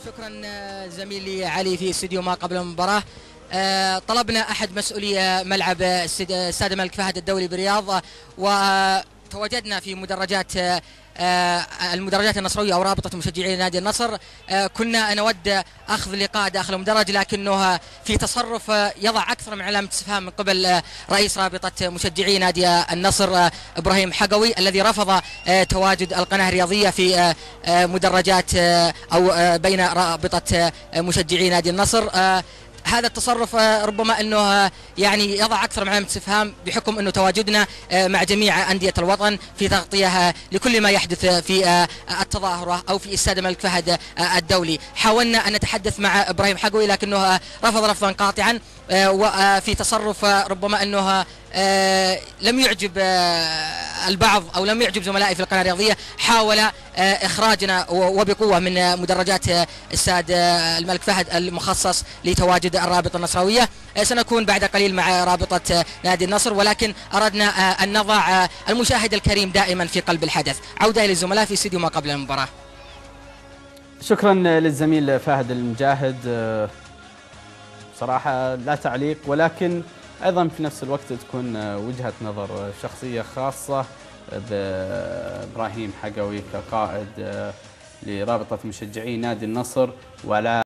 شكرا زميلي علي في استديو ما قبل المباراة. طلبنا أحد مسؤولي ملعب استاد الملك فهد الدولي بالرياض، وتواجدنا في المدرجات النصراوية أو رابطة مشجعي نادي النصر. كنا نود أخذ لقاء داخل المدرج، لكنه في تصرف يضع أكثر من علامة استفهام من قبل رئيس رابطة مشجعي نادي النصر إبراهيم حقوي، الذي رفض تواجد القناة الرياضية في مدرجات أو بين رابطة مشجعي نادي النصر. هذا التصرف ربما أنه يعني يضع أكثر من علامة استفهام، بحكم أنه تواجدنا مع جميع أندية الوطن في تغطية لكل ما يحدث في التظاهرة أو في استاد الملك فهد الدولي. حاولنا أن نتحدث مع إبراهيم حقوي لكنه رفض رفضا قاطعا، وفي تصرف ربما أنه لم يعجب البعض أو لم يعجب زملائي في القناة الرياضية. حاول إخراجنا وبقوة من مدرجات استاد الملك فهد المخصص لتواجد الرابطة النصراوية. سنكون بعد قليل مع رابطة نادي النصر، ولكن أردنا أن نضع المشاهد الكريم دائما في قلب الحدث. عودة إلى الزملاء في استديو ما قبل المباراة. شكرا للزميل فهد المجاهد. صراحة لا تعليق، ولكن أيضا في نفس الوقت تكون وجهة نظر شخصية خاصة بإبراهيم حقوي كقائد لرابطة مشجعي نادي النصر، ولا